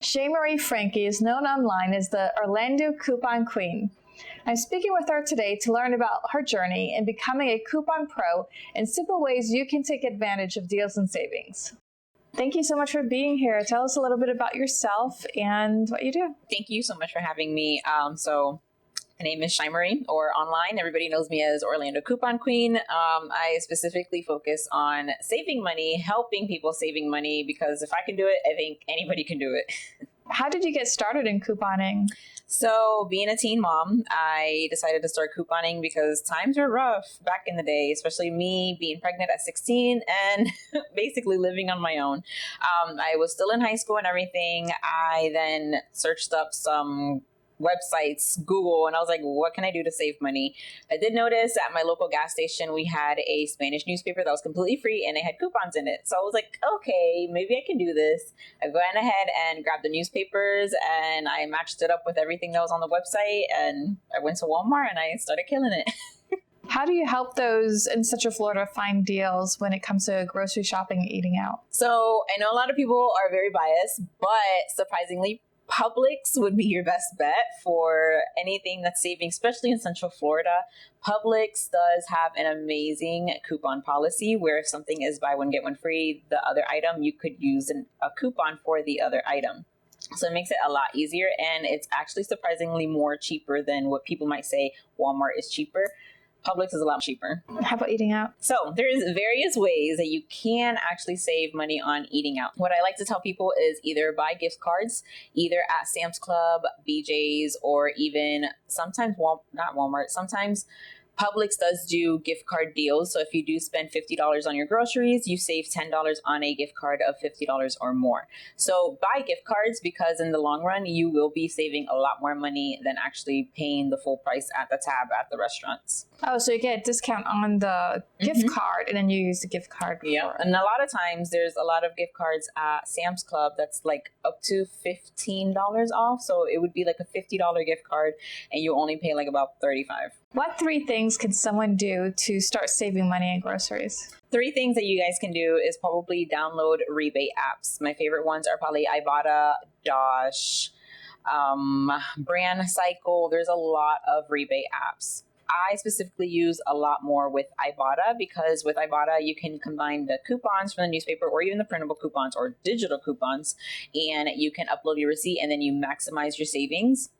Shay Marie Franke is known online as the Orlando Coupon Queen. I'm speaking with her today to learn about her journey in becoming a coupon pro and simple ways you can take advantage of deals and savings. Thank you so much for being here. Tell us a little bit about yourself and what you do. Thank you so much for having me. My name is Shay Marie, or online, everybody knows me as Orlando Coupon Queen. I specifically focus on saving money, helping people saving money, because if I can do it, I think anybody can do it. How did you get started in couponing? So being a teen mom, I decided to start couponing because times were rough back in the day, especially me being pregnant at 16 and basically living on my own. I was still in high school and everything. I then searched up some websites, Google, and I was like, what can I do to save money? I did notice at my local gas station, we had a Spanish newspaper that was completely free and it had coupons in it. So I was like, okay, maybe I can do this. I went ahead and grabbed the newspapers and I matched it up with everything that was on the website, and I went to Walmart and I started killing it. How do you help those in Central Florida find deals when it comes to grocery shopping and eating out? So I know a lot of people are very biased, but surprisingly, Publix would be your best bet for anything that's saving, especially in Central Florida. Publix does have an amazing coupon policy where if something is buy one, get one free, the other item, you could use a coupon for the other item. So it makes it a lot easier, and it's actually surprisingly more cheaper than what people might say Walmart is cheaper. Publix is a lot cheaper. How about eating out? So there's various ways that you can actually save money on eating out. What I like to tell people is either buy gift cards, either at Sam's Club, BJ's, or even sometimes, not Walmart, sometimes Publix does do gift card deals. So if you do spend $50 on your groceries, you save $10 on a gift card of $50 or more. So buy gift cards, because in the long run, you will be saving a lot more money than actually paying the full price at the tab at the restaurants. Oh, so you get a discount on the gift card and then you use the gift card. Yeah, and a lot of times there's a lot of gift cards at Sam's Club that's like up to $15 off. So it would be like a $50 gift card and you only pay like about $35. What 3 things can someone do to start saving money on groceries? 3 things that you guys can do is probably download rebate apps. My favorite ones are probably Ibotta, Dosh, Brand Cycle. There's a lot of rebate apps. I specifically use a lot more with Ibotta, because with Ibotta, you can combine the coupons from the newspaper or even the printable coupons or digital coupons, and you can upload your receipt and then you maximize your savings.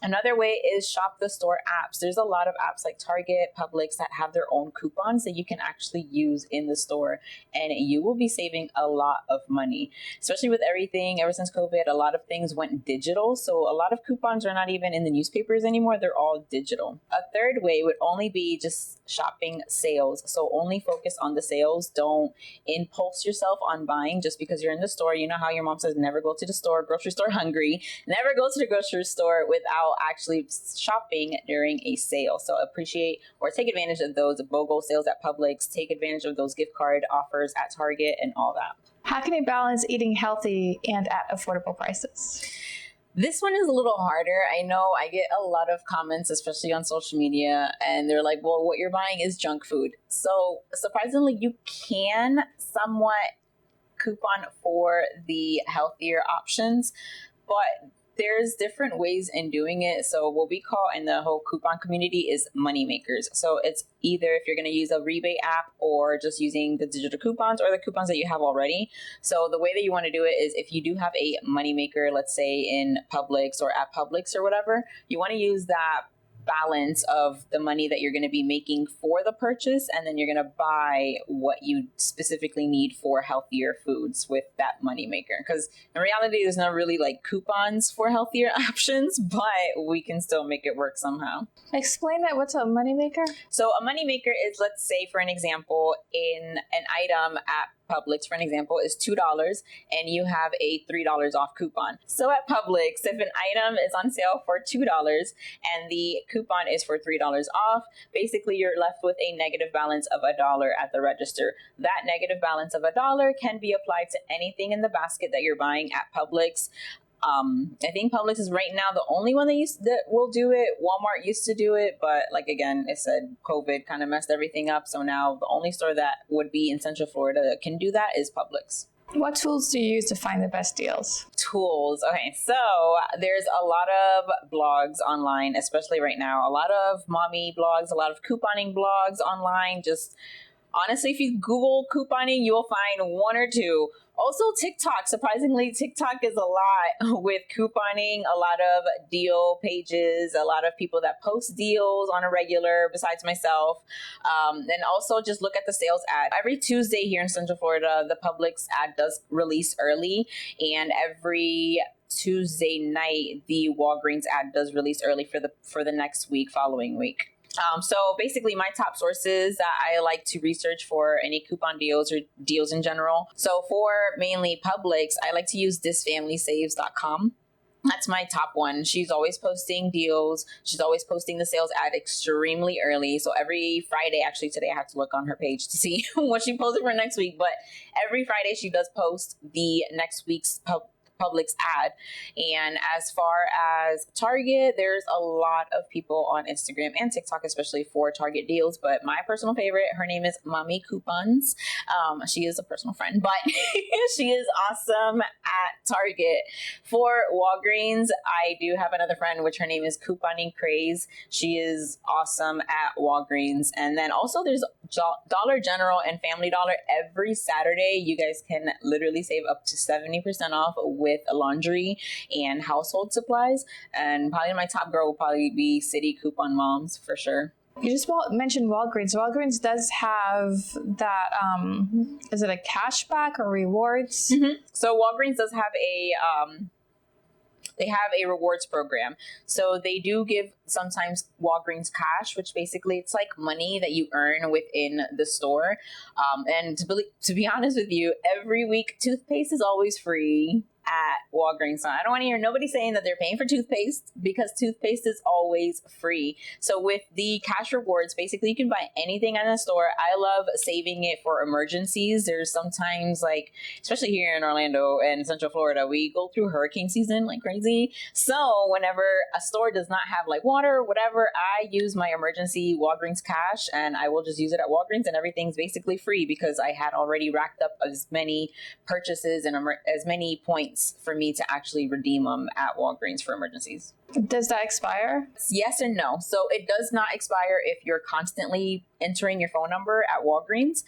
Another way is shop the store apps. There's a lot of apps like Target, Publix that have their own coupons that you can actually use in the store, and you will be saving a lot of money, especially with everything. Ever since COVID, a lot of things went digital. So a lot of coupons are not even in the newspapers anymore. They're all digital. A third way would only be just shopping sales. So only focus on the sales. Don't impulse yourself on buying just because you're in the store. You know how your mom says, never go to the store, grocery store hungry. Never go to the grocery store without actually shopping during a sale. So appreciate or take advantage of those BOGO sales at Publix. Take advantage of those gift card offers at Target and all that. How can you balance eating healthy and at affordable prices? This one is a little harder. I know I get a lot of comments, especially on social media, and they're like, well, what you're buying is junk food. So surprisingly, you can somewhat coupon for the healthier options, but there's different ways in doing it. So what we call in the whole coupon community is money makers. So it's either if you're going to use a rebate app or just using the digital coupons or the coupons that you have already. So the way that you want to do it is if you do have a money maker, let's say in Publix or at Publix or whatever, you want to use that balance of the money that you're going to be making for the purchase, and then you're going to buy what you specifically need for healthier foods with that money maker. Because in reality, there's not really like coupons for healthier options, but we can still make it work somehow. Explain that. What's a money maker? So a money maker is, let's say for an example, in an item at Publix, for an example, is $2 and you have a $3 off coupon. So at Publix, if an item is on sale for $2 and the coupon is for $3 off, basically you're left with a negative balance of $1 at the register. That negative balance of $1 can be applied to anything in the basket that you're buying at Publix. I think Publix is right now the only one that will do it. Walmart used to do it, but like again, it said COVID kind of messed everything up. So now the only store that would be in Central Florida that can do that is Publix. What tools do you use to find the best deals? Tools. Okay, so there's a lot of blogs online, especially right now. A lot of mommy blogs, a lot of couponing blogs online. Just honestly, if you Google couponing, you will find one or two. Also, TikTok. Surprisingly, TikTok is a lot with couponing, a lot of deal pages, a lot of people that post deals on a regular, besides myself. And also just look at the sales ad. Every Tuesday here in Central Florida, the Publix ad does release early, and every Tuesday night, the Walgreens ad does release early for the next week, following week. So basically my top sources that I like to research for any coupon deals or deals in general. So for mainly Publix, I like to use thisfamilysaves.com. That's my top one. She's always posting deals. She's always posting the sales ad extremely early. So every Friday, actually today I have to look on her page to see what she posted for next week. But every Friday she does post the next week's Publix ad. And as far as Target, there's a lot of people on Instagram and TikTok, especially for Target deals. But my personal favorite, her name is Mommy Coupons. She is a personal friend, but she is awesome at Target. For Walgreens, I do have another friend, which her name is Couponing Craze. She is awesome at Walgreens. And then also there's Dollar General and Family Dollar. Every Saturday, you guys can literally save up to 70% off with laundry and household supplies. And probably my top girl will probably be City Coupon Moms for sure. You just mentioned Walgreens. Walgreens does have that, is it a cashback or rewards? Mm-hmm. So Walgreens does have they have a rewards program. So they do give sometimes Walgreens cash, which basically it's like money that you earn within the store. And to be honest with you, every week toothpaste is always free at Walgreens. So I don't want to hear nobody saying that they're paying for toothpaste, because toothpaste is always free. So with the cash rewards, basically you can buy anything in the store. I love saving it for emergencies. There's sometimes, like, especially here in Orlando and Central Florida, we go through hurricane season like crazy. So whenever a store does not have like water or whatever, I use my emergency Walgreens cash, and I will just use it at Walgreens, and everything's basically free because I had already racked up as many purchases and as many points for me to actually redeem them at Walgreens for emergencies. Does that expire? Yes and no. So it does not expire if you're constantly entering your phone number at Walgreens.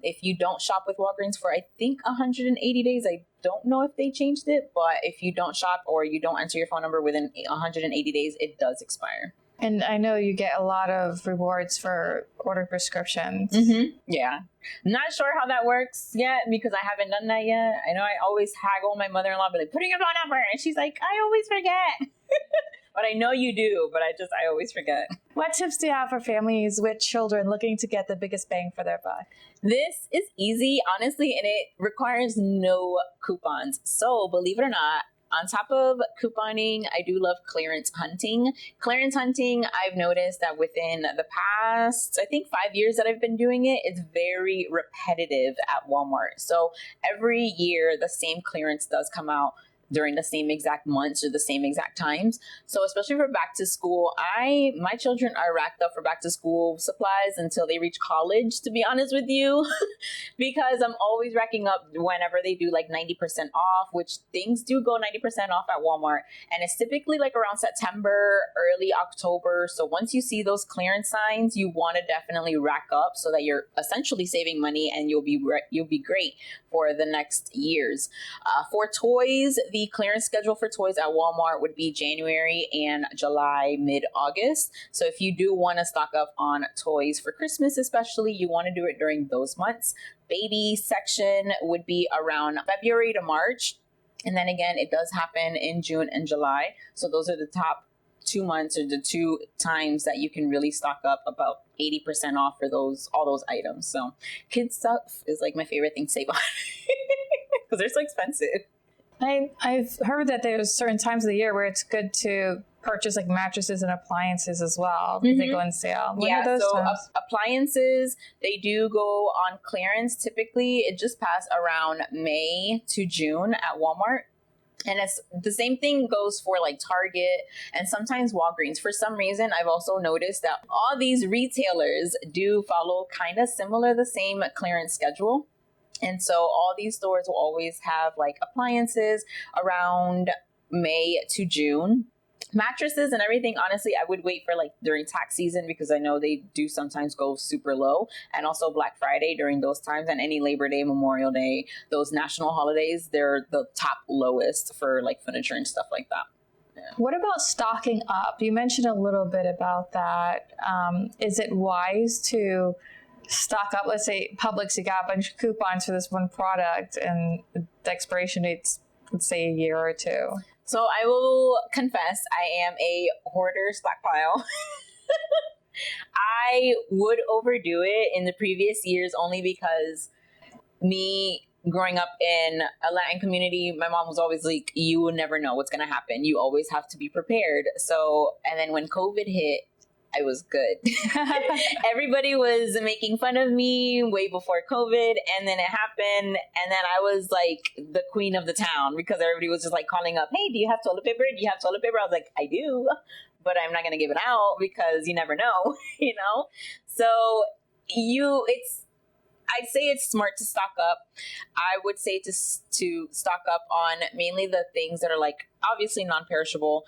If you don't shop with Walgreens for, I think, 180 days, I don't know if they changed it, but if you don't shop or you don't enter your phone number within 180 days, it does expire. And I know you get a lot of rewards for order prescriptions. Mm-hmm. Yeah. Not sure how that works yet because I haven't done that yet. I know I always haggle my mother-in-law, be like, put in your phone number. And she's like, I always forget. But I know you do, but I always forget. What tips do you have for families with children looking to get the biggest bang for their buck? This is easy, honestly, and it requires no coupons. So believe it or not, on top of couponing, I do love clearance hunting. Clearance hunting, I've noticed that within the past, I think 5 years that I've been doing it, it's very repetitive at Walmart. So every year, the same clearance does come out during the same exact months or the same exact times. So especially for back to school, my children are racked up for back to school supplies until they reach college, to be honest with you, because I'm always racking up whenever they do like 90% off, which things do go 90% off at Walmart. And it's typically like around September, early October. So once you see those clearance signs, you want to definitely rack up so that you're essentially saving money and you'll be great for the next years. For toys, the clearance schedule for toys at Walmart would be January and July, mid-August. So if you do want to stock up on toys for Christmas, especially, you want to do it during those months. Baby section would be around February to March. And then again, it does happen in June and July. So those are the top 2 months or the 2 times that you can really stock up about 80% off for all those items. So kids stuff is like my favorite thing to save on because they're so expensive. I've heard that there's certain times of the year where it's good to purchase like mattresses and appliances as well. Mm-hmm. They go on sale. When are those times? Appliances, they do go on clearance. Typically, it just passed around May to June at Walmart. And it's the same thing goes for like Target and sometimes Walgreens. For some reason, I've also noticed that all these retailers do follow kind of similar, the same clearance schedule. And so all these stores will always have like appliances around May to June. Mattresses and everything, honestly, I would wait for like during tax season, because I know they do sometimes go super low, and also Black Friday during those times, and any Labor Day, Memorial Day, those national holidays, they're the top lowest for like furniture and stuff like that. Yeah. What about stocking up? You mentioned a little bit about that. Is it wise to stock up? Let's say Publix, you got a bunch of coupons for this one product and the expiration date's, let's say, a year or two. So I will confess, I am a hoarder stockpile. I would overdo it in the previous years only because me growing up in a Latin community, my mom was always like, you will never know what's going to happen. You always have to be prepared. So, and then when COVID hit, I was good. Everybody was making fun of me way before COVID, and then it happened, and then I was like the queen of the town because everybody was just like calling up, hey, do you have toilet paper? Do you have toilet paper? I was like, I do, but I'm not going to give it out because you never know, you know? So I'd say it's smart to stock up. I would say to stock up on mainly the things that are like obviously non-perishable.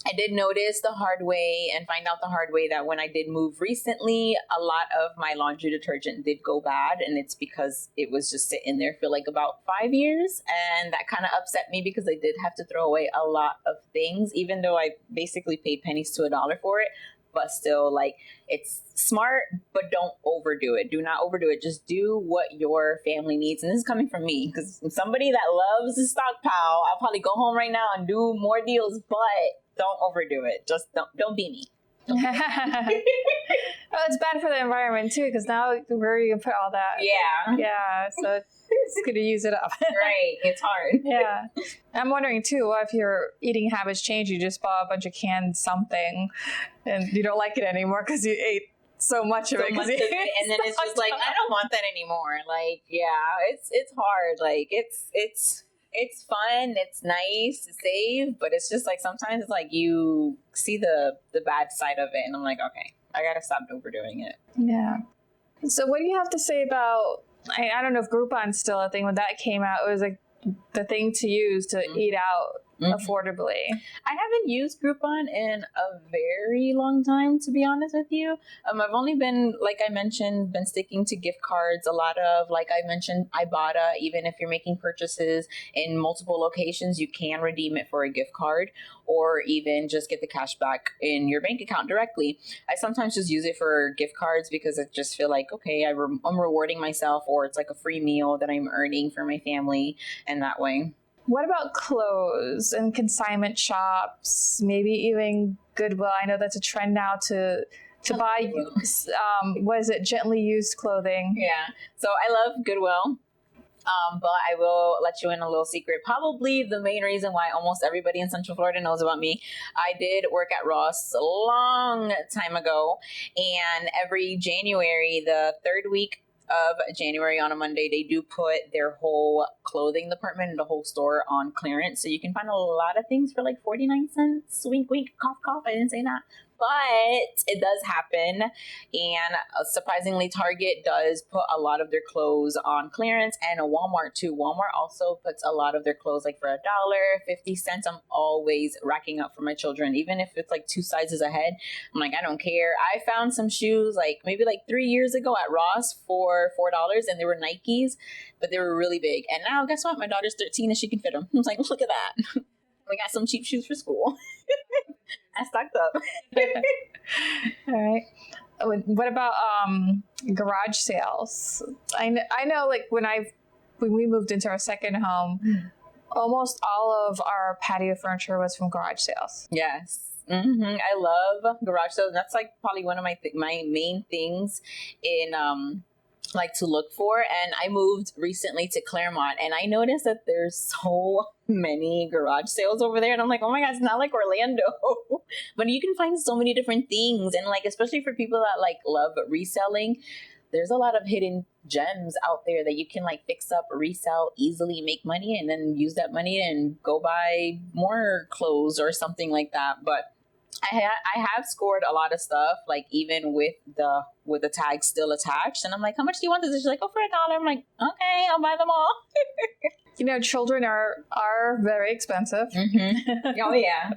I did notice the hard way and find out the hard way that when I did move recently, a lot of my laundry detergent did go bad. And it's because it was just sitting there for like about 5 years. And that kind of upset me because I did have to throw away a lot of things, even though I basically paid pennies to a dollar for it. But still, like, it's smart, but don't overdo it. Do not overdo it. Just do what your family needs. And this is coming from me, because I'm somebody that loves to stockpile. I'll probably go home right now and do more deals, but don't overdo it. Just don't be me. Well, it's bad for the environment too, because now where are you gonna put all that? Yeah, so it's gonna use it up. Right, it's hard. Yeah, I'm wondering too, what if your eating habits change? You just bought a bunch of canned something, and you don't like it anymore because you ate so much of it. And then it's just like, I don't want that anymore. Like, yeah, it's hard. Like, it's fun, it's nice to save, but it's just like sometimes it's like you see the bad side of it, and I'm like, okay, I gotta stop overdoing it. Yeah. So what do you have to say about, I don't know if Groupon's still a thing. When that came out, it was like the thing to use to eat out affordably. I haven't used Groupon in a very long time, to be honest with you. I've only been, like I mentioned, been sticking to gift cards. A lot of, like I mentioned, Ibotta. Even if you're making purchases in multiple locations, you can redeem it for a gift card, or even just get the cash back in your bank account directly. I sometimes just use it for gift cards because I just feel like, okay, I'm rewarding myself, or it's like a free meal that I'm earning for my family, and that way. What about clothes and consignment shops? Maybe even Goodwill. I know that's a trend now to buy, what is it, gently used clothing. Yeah. So I love Goodwill. But I will let you in a little secret. Probably the main reason why almost everybody in Central Florida knows about me. I did work at Ross a long time ago. And every January, the third week of January on a Monday, they do put their whole clothing department and the whole store on clearance. So you can find a lot of things for like 49 cents. Wink, wink, cough, cough. I didn't say that. But it does happen. And surprisingly, Target does put a lot of their clothes on clearance, and a Walmart too. Walmart also puts a lot of their clothes like for $1.50. I'm always racking up for my children, even if it's like 2 sizes ahead. I'm like, I don't care. I found some shoes like maybe like 3 years ago at Ross for $4, and they were Nikes, but they were really big. And now guess what? My daughter's 13 and she can fit them. I was like, look at that. We got some cheap shoes for school. I stocked up. All right. What about garage sales? I know like when we moved into our second home, almost all of our patio furniture was from garage sales. Yes. Mm-hmm. I love garage sales. That's like probably one of my main things in like to look for. And I moved recently to Claremont, and I noticed that there's so many garage sales over there, and I'm like, oh my god, it's not like Orlando. But you can find so many different things, and like especially for people that like love reselling, there's a lot of hidden gems out there that you can like fix up, resell, easily make money, and then use that money and go buy more clothes or something like that. But I have scored a lot of stuff, like even with the tag still attached, and I'm like, how much do you want this? And she's like, oh, for $1. I'm like, okay, I'll buy them all. You know, children are very expensive. Oh yeah,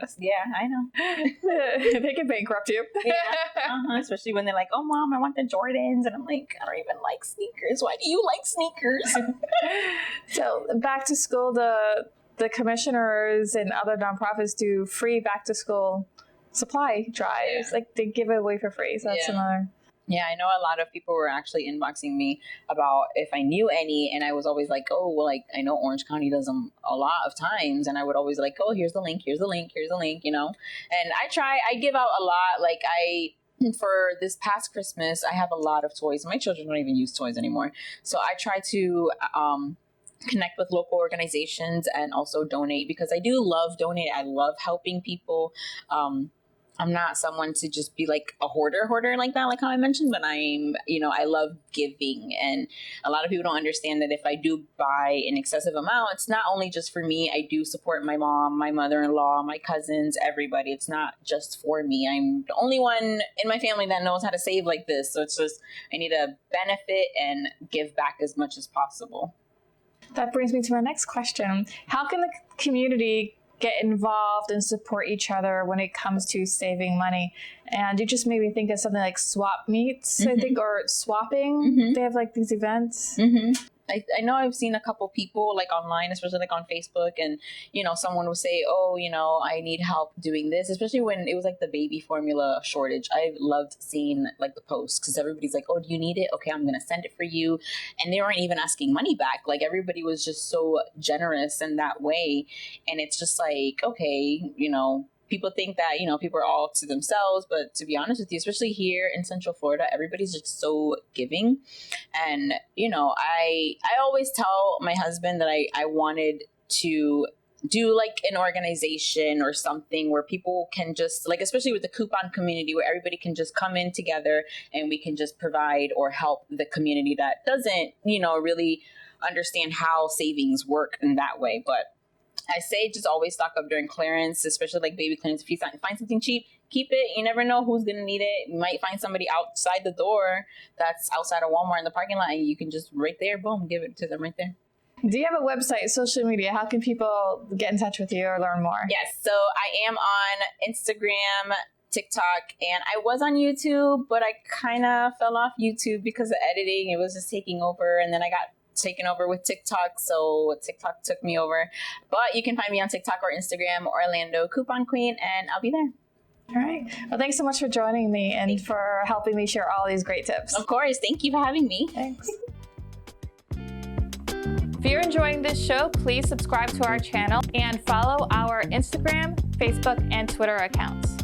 I know. They can bankrupt you. Yeah, especially when they're like, oh mom, I want the Jordans, and I'm like, I don't even like sneakers. Why do you like sneakers? So back to school, the commissioners and other nonprofits do free back to school supply drives. Like they give it away for free. So that's another. Yeah, I know a lot of people were actually inboxing me about if I knew any, and I was always like, oh, well, like I know Orange County does them a lot of times, and I would always like, oh, here's the link, you know. And I give out a lot. Like for this past Christmas, I have a lot of toys. My children don't even use toys anymore, so I try to connect with local organizations and also donate, because I do love donate. I love helping people. I'm not someone to just be like a hoarder like that, like how I mentioned, but I love giving. And a lot of people don't understand that if I do buy an excessive amount, it's not only just for me. I do support my mom, my mother-in-law, my cousins, everybody. It's not just for me. I'm the only one in my family that knows how to save like this. So it's just, I need to benefit and give back as much as possible. That brings me to my next question. How can the community get involved and support each other when it comes to saving money? And you just made me think of something like swap meets, I think, or swapping. They have like these events. I know I've seen a couple people like online, especially like on Facebook, and someone would say, oh, I need help doing this, especially when it was like the baby formula shortage. I loved seeing like the posts, because everybody's like, oh, do you need it? Okay, I'm gonna send it for you. And they weren't even asking money back. Like everybody was just so generous in that way. And it's just like, okay, people think that, people are all to themselves, but to be honest with you, especially here in Central Florida, everybody's just so giving. And, I always tell my husband that I wanted to do like an organization or something where people can just like, especially with the coupon community, where everybody can just come in together and we can just provide or help the community that doesn't, really understand how savings work in that way. But I say just always stock up during clearance, especially like baby clearance. If you find something cheap, keep it. You never know who's going to need it. You might find somebody outside the door that's outside of Walmart in the parking lot, and you can just right there, boom, give it to them right there. Do you have a website, social media? How can people get in touch with you or learn more? Yes, so I am on Instagram, TikTok, and I was on YouTube, but I kind of fell off YouTube because of editing. It was just taking over, and then I got taken over with TikTok, so TikTok took me over. But you can find me on TikTok or Instagram, Orlando Coupon Queen, and I'll be there. All right. Well, thanks so much for joining me and for helping me share all these great tips. Of course. Thank you for having me. Thanks. If you're enjoying this show, please subscribe to our channel and follow our Instagram, Facebook, and Twitter accounts.